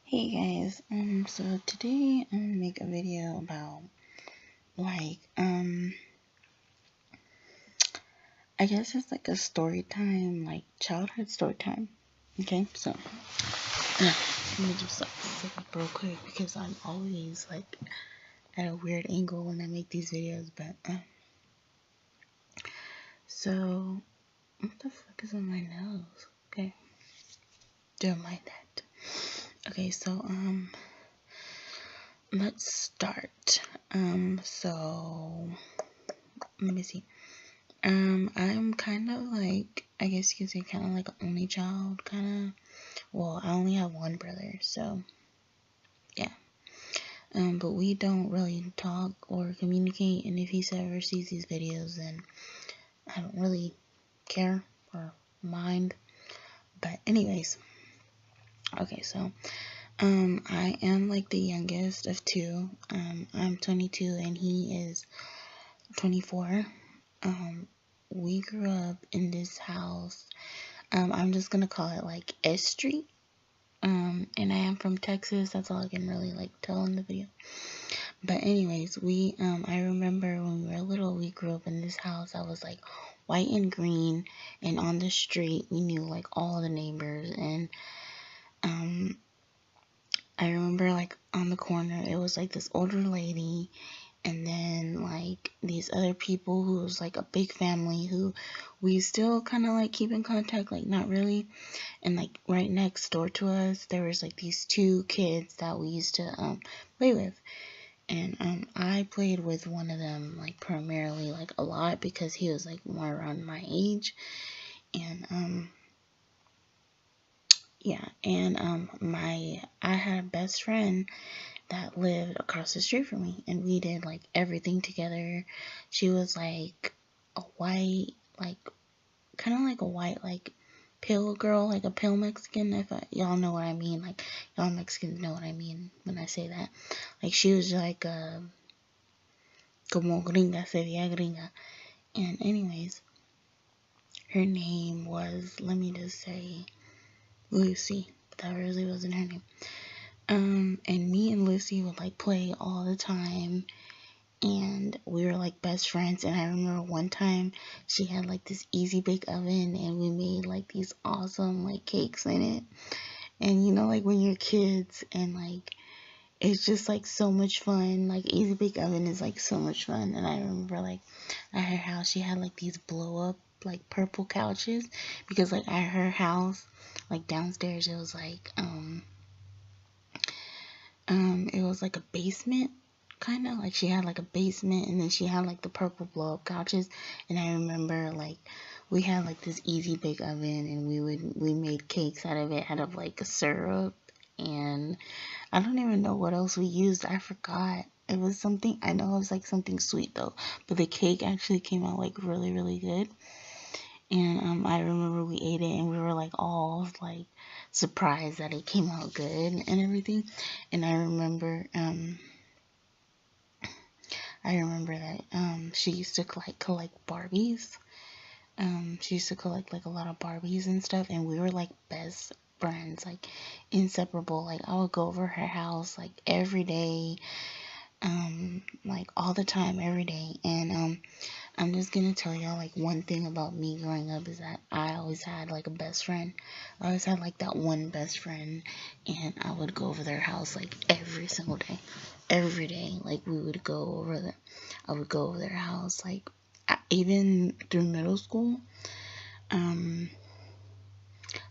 Hey guys, so today I'm gonna make a video about I guess it's like a story time, like childhood story time. Okay, so let me just sit up real quick because I'm always like at a weird angle when I make these videos. But so what the fuck is on my nose? Okay, don't mind that. Okay, so let's start. So let me see. I'm kind of like, I guess you could say kind of like an only child, kind of. Well, I only have one brother, so yeah. But we don't really talk or communicate, and if he ever sees these videos, then I don't really care or mind. But anyways, okay, so I am like the youngest of two. I'm 22 and he is 24. We grew up in this house. I'm just gonna call it like S Street. And I am from Texas. That's all I can really like tell in the video. But anyways, I remember when we were little, we grew up in this house that was like white and green, and on the street we knew like all the neighbors. And I remember like on the corner it was like this older lady, and then like these other people who was like a big family who we still kind of like keep in contact, like not really. And like right next door to us there was like these two kids that we used to play with. And I played with one of them like primarily like a lot because he was like more around my age. And yeah, and I had a best friend that lived across the street from me, and we did like everything together. She was like a white, like kind of like a white, like pale girl, like a pale Mexican. If y'all know what I mean, like y'all Mexicans know what I mean when I say that. Like she was like como gringa, se veía gringa. And anyways, her name was, let me just say, Lucy. But that really wasn't her name. And me and Lucy would like play all the time, and we were like best friends. And I remember one time she had like this easy bake oven, and we made like these awesome like cakes in it. And you know, like when you're kids and like it's just like so much fun. Like easy bake oven is like so much fun. And I remember like at her house she had like these blow up like purple couches, because like at her house like downstairs it was like a basement, kind of like she had like a basement, and then she had like the purple blow up couches. And I remember like we had like this easy bake oven, and we made cakes out of it, out of like a syrup, and I don't even know what else we used. I forgot. It was something, I know it was like something sweet though, but the cake actually came out like really really good. And I remember we ate it and we were like all like surprised that it came out good and everything. And I remember that she used to like collect Barbies. She used to collect like a lot of Barbies and stuff, and we were like best friends, like inseparable. Like I would go over her house like every day, like all the time, every day. And I'm just gonna tell y'all like one thing about me growing up is that I always had like a best friend. I always had like that one best friend, and I would go over their house like every single day. Every day, like I would go over their house, like even through middle school. Um,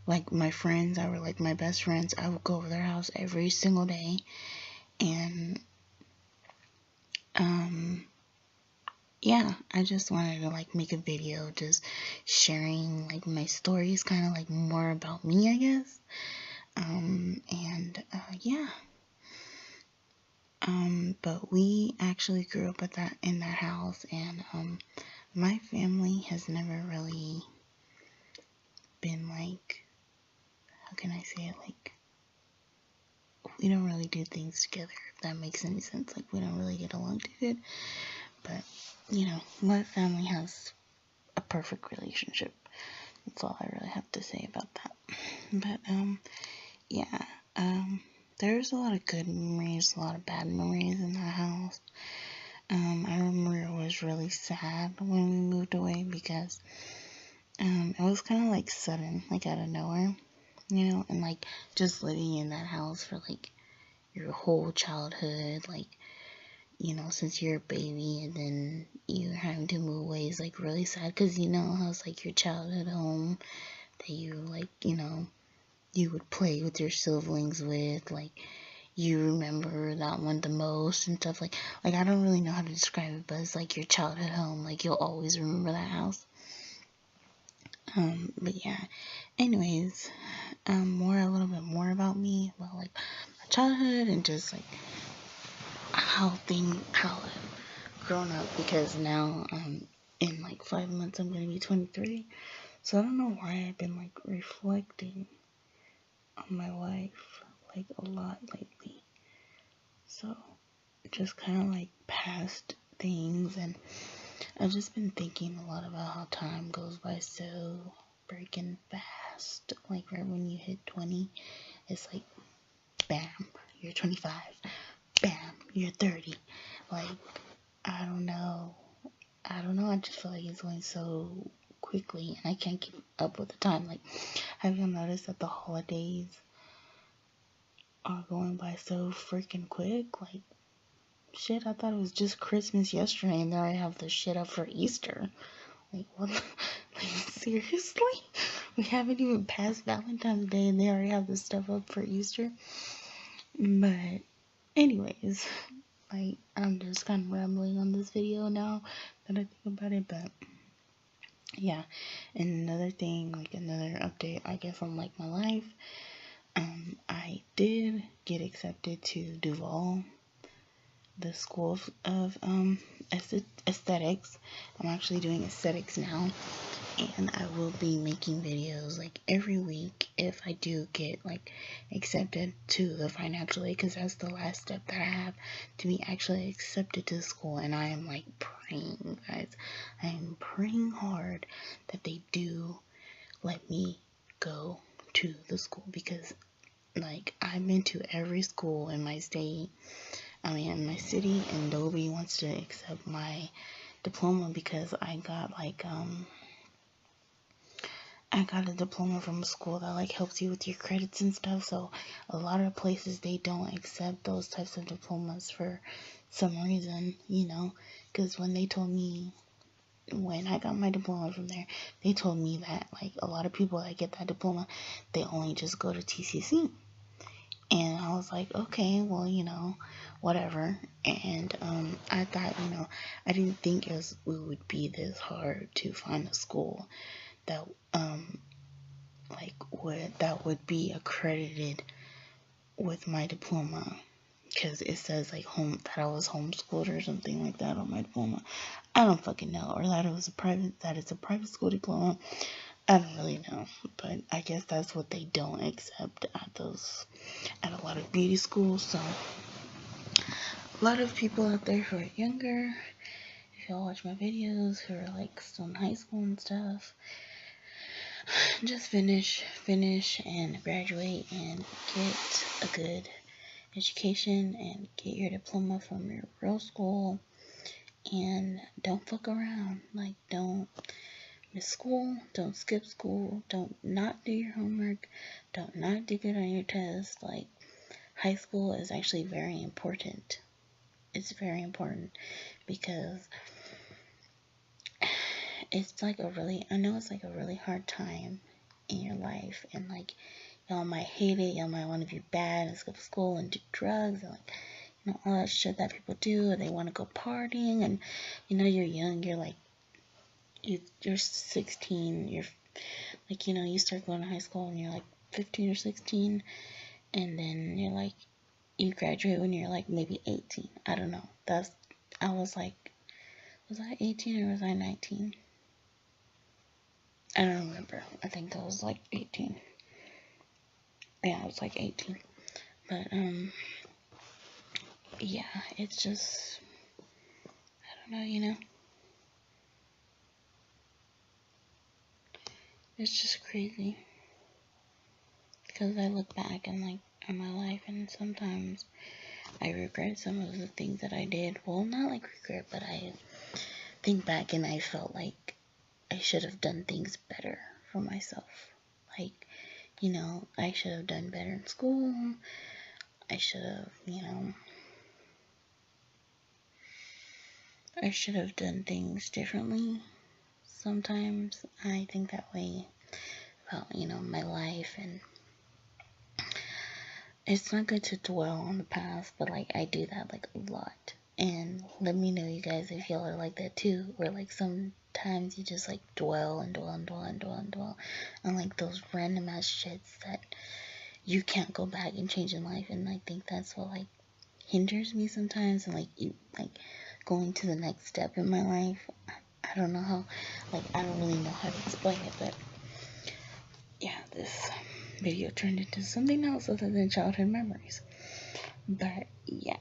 like my friends that were like my best friends, I would go over their house every single day. And um, yeah, I just wanted to like make a video just sharing like my stories, kind of like more about me, I guess. Yeah. But we actually grew up in that house, and my family has never really been like, how can I say it, like we don't really do things together, if that makes any sense. Like we don't really get along too good. But you know, my family has a perfect relationship. That's all I really have to say about that. But yeah. there's a lot of good memories, a lot of bad memories in that house. I remember it was really sad when we moved away because it was kind of like sudden, like out of nowhere, you know, and like just living in that house for like your whole childhood, like, you know, since you're a baby and then you having to move away is like really sad because you know how it's like your childhood home that you like, you know, you would play with your siblings with, like you remember that one the most and stuff like I don't really know how to describe it, but it's like your childhood home, like you'll always remember that house. But yeah, anyways, a little bit more about me, about like my childhood and just like how I've grown up, because now in like 5 months I'm gonna be 23, so I don't know why I've been like reflecting on my life like a lot lately. So just kind of like past things, and I've just been thinking a lot about how time goes by so freaking fast. Like right when you hit 20, it's like bam, you're 25. Bam, you're 30. Like I don't know. I just feel like it's going so quickly, and I can't keep up with the time. Like, have you noticed that the holidays are going by so freaking quick? Like, shit, I thought it was just Christmas yesterday, and there I have the shit up for Easter. Like, what? Like, seriously? We haven't even passed Valentine's Day, and they already have this stuff up for Easter? But, anyways, like, I'm just kind of rambling on this video now that I think about it, but yeah. And another thing, like another update, I guess, on like my life, I did get accepted to Duvall, the school of aesthetics. I'm actually doing aesthetics now, and I will be making videos like every week if I do get like accepted to the financial aid, because that's the last step that I have to be actually accepted to the school. And I am like praying, guys, I am praying hard that they do let me go to the school, because like I've been to every school in my state, in my city, and nobody wants to accept my diploma because I got a diploma from a school that like helps you with your credits and stuff. So a lot of places, they don't accept those types of diplomas for some reason, you know, because when I got my diploma from there, they told me that like a lot of people that get that diploma, they only just go to TCC. And I was like, okay, well, you know, whatever. And I thought, you know, I didn't think it would be this hard to find a school that that would be accredited with my diploma, because it says like that I was homeschooled or something like that on my diploma. I don't fucking know, or that it's a private school diploma. I don't really know, but I guess that's what they don't accept at a lot of beauty schools. So a lot of people out there who are younger, if y'all watch my videos, who are like still in high school and stuff, just finish and graduate and get a good education and get your diploma from your real school, and don't fuck around. Like, don't miss school, don't skip school, don't not do your homework, don't not do good on your test. Like, high school is actually very important. It's very important because I know it's like a really hard time in your life, and like y'all might hate it, y'all might want to be bad and skip school and do drugs and like, you know, all that shit that people do, or they want to go partying, and you know, you're young, you're like, you're 16, you're like, you know, you start going to high school when you're like 15 or 16, and then you're like, you graduate when you're like maybe 18. I don't know. I was like, was I 18 or was I 19? I don't remember. I think I was like 18. Yeah, I was like 18. But, yeah, it's just, I don't know, you know? It's just crazy. Because I look back and, like, in my life, and sometimes I regret some of the things that I did. Well, not like regret, but I think back and I felt like I should have done things better for myself. Like, you know, I should have done better in school. I should have, you know, I should have done things differently. Sometimes I think that way about, you know, my life, and it's not good to dwell on the past, but like I do that like a lot. And let me know, you guys, if y'all are like that too, or like sometimes you just like dwell and dwell and dwell and dwell and dwell on like those random ass shits that you can't go back and change in life. And I think that's what like hinders me sometimes, and like going to the next step in my life. I don't know how, like I don't really know how to explain it, but yeah, this video turned into something else other than childhood memories. But yeah,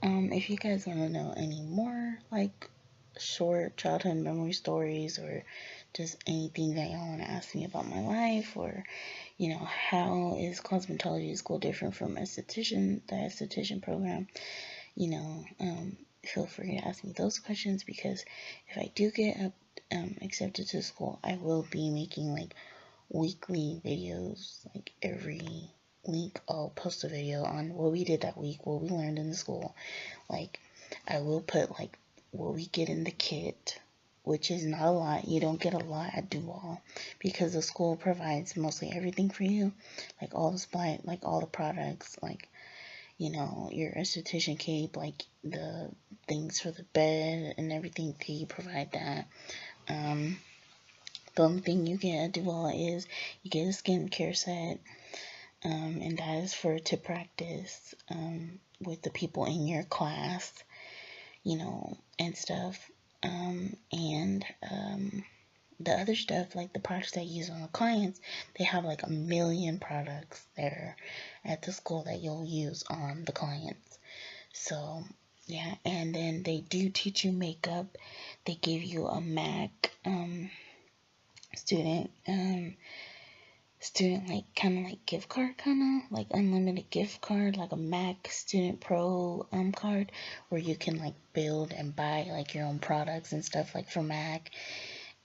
if you guys want to know any more like short childhood memory stories, or just anything that y'all want to ask me about my life, or you know, how is cosmetology school different from the esthetician program, you know, feel free to ask me those questions, because if I do get accepted to school, I will be making like weekly videos. Like every week I'll post a video on what we did that week, what we learned in the school. Like I will put like what we get in the kit, which is not a lot. You don't get a lot at Duvall because the school provides mostly everything for you, like all the supply, like all the products, like, you know, your esthetician cape, like the things for the bed and everything. They provide that. The only thing you get at Duvall is you get a skincare set, and that is to practice with the people in your class, you know, and stuff. And the other stuff, like the products that you use on the clients, they have like a million products there at the school that you'll use on the clients. So yeah, and then they do teach you makeup. They give you a MAC student like kind of like gift card, kind of like unlimited gift card, like a MAC Student Pro card, where you can like build and buy like your own products and stuff like for MAC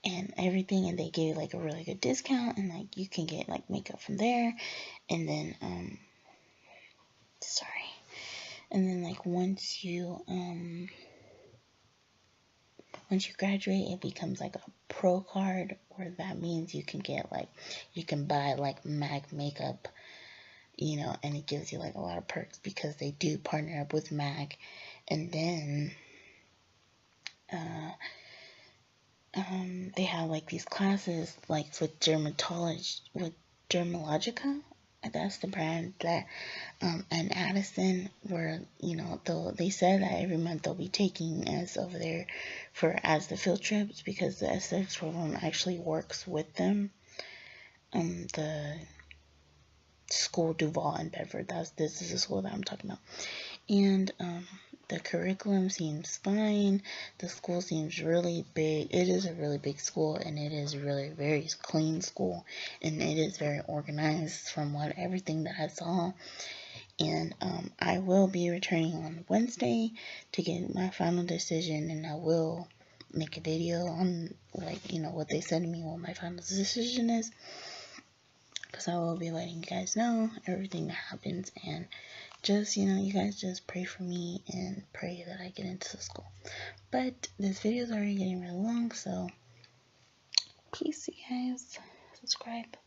and everything, and they give you like a really good discount, and like you can get like makeup from there. And then like once you graduate, it becomes like a pro card, where that means you can get like, you can buy like MAC makeup, you know, and it gives you like a lot of perks because they do partner up with MAC. And then they have like these classes like with Dermalogica. That's the brand that and Addison, where, you know, they said that every month they'll be taking us over there as the field trips, because the aesthetics program actually works with them. The school Duvall and Bedford, this is the school that I'm talking about. And the curriculum seems fine. The school seems really big. It is a really big school, and it is really very clean school, and it is very organized from everything that I saw. And I will be returning on Wednesday to get my final decision, and I will make a video on, like, you know, what they said to me, what my final decision is, because I will be letting you guys know everything that happens. And just, you know, you guys just pray for me and pray that I get into the school. But this video is already getting really long, so peace, you guys. Subscribe.